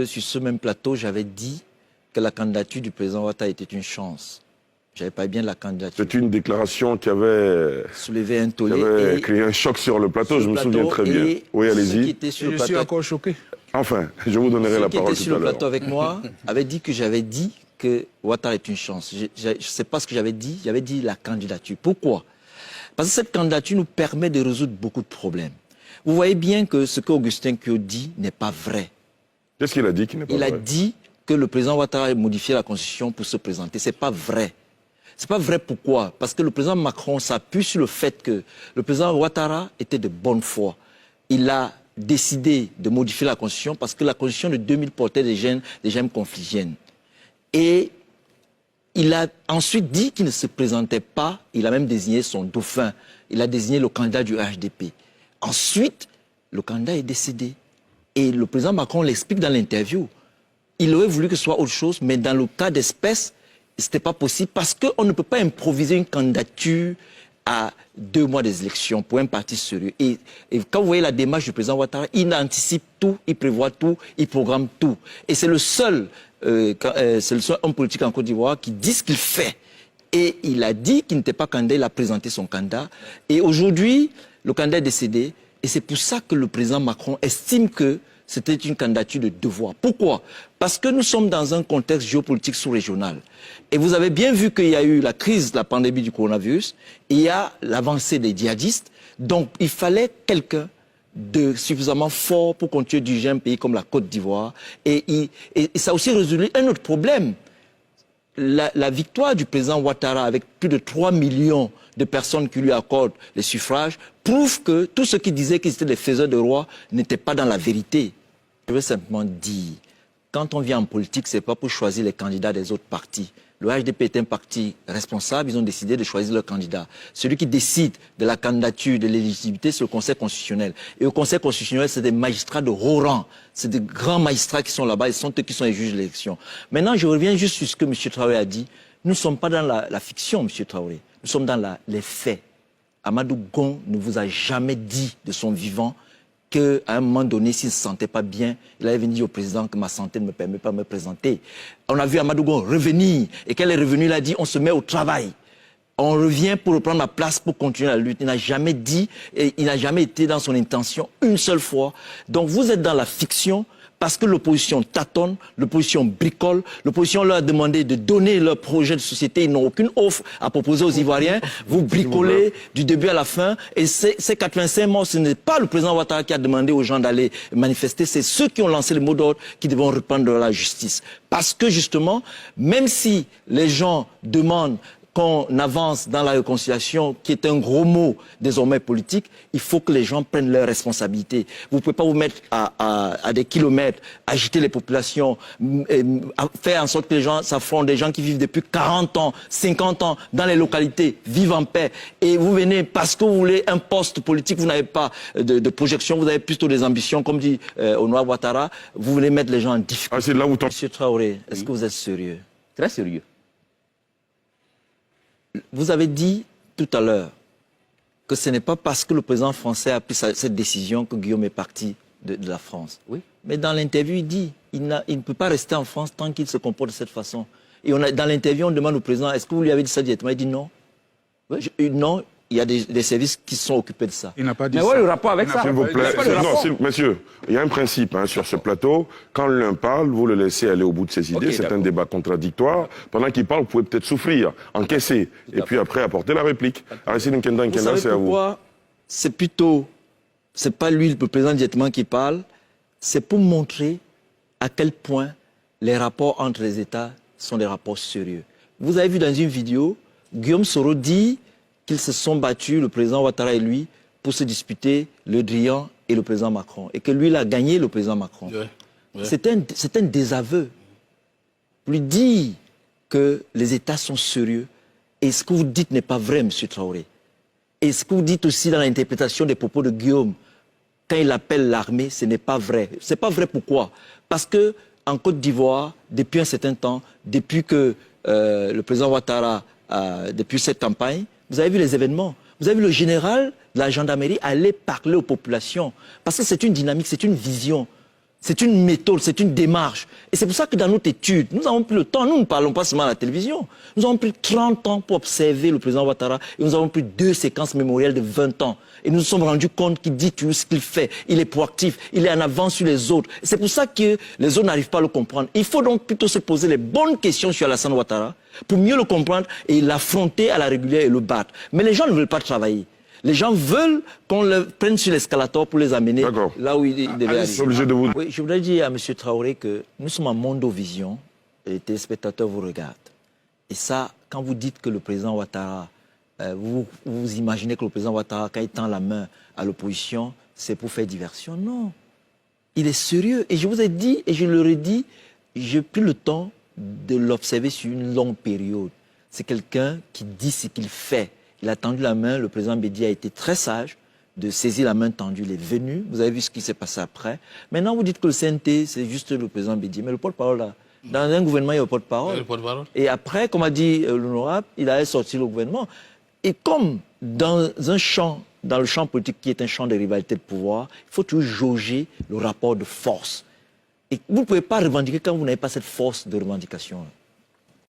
Sur ce même plateau, j'avais dit que la candidature du président Ouattara était une chance. Je n'avais pas bien la candidature. C'est une déclaration qui avait soulevé un tollé. Qui avait créé un choc sur le plateau, je me souviens très bien. Oui, allez-y. Je suis encore choqué. Enfin, je vous donnerai la parole tout à l'heure. Ceux qui étaient sur le plateau avec moi avaient dit que j'avais dit que Ouattara est une chance. Je ne sais pas ce que j'avais dit la candidature. Pourquoi? Parce que cette candidature nous permet de résoudre beaucoup de problèmes. Vous voyez bien que ce qu'Augustin Kyo dit n'est pas vrai. Qu'est-ce qu'il a dit qui n'est pas vrai? Il a dit que le président Ouattara a modifié la Constitution pour se présenter. Ce n'est pas vrai. C'est pas vrai pourquoi? Parce que le président Macron s'appuie sur le fait que le président Ouattara était de bonne foi. Il a décidé de modifier la Constitution parce que la Constitution de 2000 portait des gemmes confligènes. Et il a ensuite dit qu'il ne se présentait pas. Il a même désigné son dauphin. Il a désigné le candidat du HDP. Ensuite, le candidat est décédé. Et le président Macron l'explique dans l'interview. Il aurait voulu que ce soit autre chose, mais dans le cas d'espèce, ce n'était pas possible parce qu'on ne peut pas improviser une candidature à 2 mois des élections pour un parti sérieux. Et quand vous voyez la démarche du président Ouattara, il anticipe tout, il prévoit tout, il programme tout. Et c'est le seul homme politique en Côte d'Ivoire qui dit ce qu'il fait. Et il a dit qu'il n'était pas candidat, il a présenté son candidat. Et aujourd'hui, le candidat est décédé. Et c'est pour ça que le président Macron estime que c'était une candidature de devoir. Pourquoi? Parce que nous sommes dans un contexte géopolitique sous-régional. Et vous avez bien vu qu'il y a eu la crise de la pandémie du coronavirus, il y a l'avancée des djihadistes. Donc il fallait quelqu'un de suffisamment fort pour continuer à diriger un pays comme la Côte d'Ivoire. Et ça a aussi résolu un autre problème. La victoire du président Ouattara, avec plus de 3 millions de personnes qui lui accordent les suffrages, prouve que tout ce qui disait qu'ils étaient des faiseurs de rois n'était pas dans la vérité. Je veux simplement dire, quand on vient en politique, ce n'est pas pour choisir les candidats des autres partis. Le HDP est un parti responsable, ils ont décidé de choisir leur candidat. Celui qui décide de la candidature, de l'éligibilité, c'est le Conseil constitutionnel. Et au Conseil constitutionnel, c'est des magistrats de haut rang. C'est des grands magistrats qui sont là-bas, ils sont eux qui sont les juges de l'élection. Maintenant, je reviens juste sur ce que M. Traoré a dit. Nous ne sommes pas dans la fiction, M. Traoré. Nous sommes dans les faits. Amadou Gon ne vous a jamais dit de son vivant qu'à un moment donné, s'il ne se sentait pas bien, il allait venir dire au président que ma santé ne me permet pas de me présenter. On a vu Amadou Gon revenir, et quand elle est revenue, il a dit on se met au travail. On revient pour reprendre la place pour continuer la lutte. Il n'a jamais dit, et il n'a jamais été dans son intention une seule fois. Donc vous êtes dans la fiction, parce que l'opposition tâtonne, l'opposition bricole, l'opposition leur a demandé de donner leur projet de société, ils n'ont aucune offre à proposer aux Ivoiriens, vous bricolez du début à la fin, et ces 85 morts, ce n'est pas le président Ouattara qui a demandé aux gens d'aller manifester, c'est ceux qui ont lancé le mot d'ordre qui devront reprendre la justice. Parce que justement, même si les gens demandent qu'on avance dans la réconciliation, qui est un gros mot désormais politique, il faut que les gens prennent leurs responsabilités. Vous ne pouvez pas vous mettre à des kilomètres, agiter les populations, faire en sorte que les gens s'affrontent, des gens qui vivent depuis 40 ans, 50 ans dans les localités, vivent en paix. Et vous venez parce que vous voulez un poste politique, vous n'avez pas de projection, vous avez plutôt des ambitions, comme dit Honoré Ouattara, vous voulez mettre les gens en difficulté. Ah, c'est là où Monsieur Traoré, est-ce que vous êtes sérieux? Très sérieux. Vous avez dit tout à l'heure que ce n'est pas parce que le président français a pris cette décision que Guillaume est parti de la France. Oui. Mais dans l'interview, il dit qu'il ne peut pas rester en France tant qu'il se comporte de cette façon. Et dans l'interview, on demande au président, est-ce que vous lui avez dit ça directement? Il dit non. Oui, non, il y a des services qui sont occupés de ça. Il n'a pas dit mais ça. ouais, le rapport avec ça. S'il vous plaît. Non, monsieur, il y a un principe sur ce plateau. Quand l'un parle, vous le laissez aller au bout de ses idées. C'est un débat contradictoire. Pendant qu'il parle, vous pouvez peut-être souffrir, encaisser, et puis après apporter la réplique. Arrêtez Nkenda, c'est à vous. C'est plutôt, c'est pas lui, le président directement qui parle, c'est pour montrer à quel point les rapports entre les États sont des rapports sérieux. Vous avez vu dans une vidéo, Guillaume Soro dit qu'ils se sont battus, le président Ouattara et lui, pour se disputer Le Drian et le président Macron. Et que lui, il a gagné le président Macron. Ouais. C'est un désaveu. Lui dire que les États sont sérieux. Et ce que vous dites n'est pas vrai, M. Traoré. Et ce que vous dites aussi dans l'interprétation des propos de Guillaume, quand il appelle l'armée, ce n'est pas vrai. Ce n'est pas vrai pourquoi? Parce que en Côte d'Ivoire, depuis un certain temps, depuis que le président Ouattara, depuis cette campagne, vous avez vu les événements. Vous avez vu le général de la gendarmerie aller parler aux populations. Parce que c'est une dynamique, c'est une vision. C'est une méthode, c'est une démarche. Et c'est pour ça que dans notre étude, nous avons pris le temps, nous ne parlons pas seulement à la télévision, nous avons pris 30 ans pour observer le président Ouattara et nous avons pris 2 séquences mémorielles de 20 ans. Et nous nous sommes rendus compte qu'il dit tout ce qu'il fait, il est proactif, il est en avance sur les autres. C'est pour ça que les autres n'arrivent pas à le comprendre. Il faut donc plutôt se poser les bonnes questions sur Alassane Ouattara pour mieux le comprendre et l'affronter à la régulière et le battre. Mais les gens ne veulent pas travailler. Les gens veulent qu'on le prenne sur l'escalator pour les amener là où il devait aller. Oui, je voudrais dire à M. Traoré que nous sommes en Mondovision et les téléspectateurs vous regardent. Et ça, quand vous dites que le président Ouattara, vous imaginez que le président Ouattara, quand il tend la main à l'opposition, c'est pour faire diversion. Non. Il est sérieux. Et je vous ai dit, et je le redis, j'ai pris le temps de l'observer sur une longue période. C'est quelqu'un qui dit ce qu'il fait. Il a tendu la main, le président Bédi a été très sage de saisir la main tendue, il est venu, vous avez vu ce qui s'est passé après. Maintenant, vous dites que le CNT, c'est juste le président Bédi, mais le porte-parole là, dans un gouvernement, il y a le porte-parole. Et après, comme a dit l'honorable, il allait sortir le gouvernement. Et comme dans le champ politique qui est un champ de rivalité de pouvoir, il faut toujours jauger le rapport de force. Et vous ne pouvez pas revendiquer quand vous n'avez pas cette force de revendication.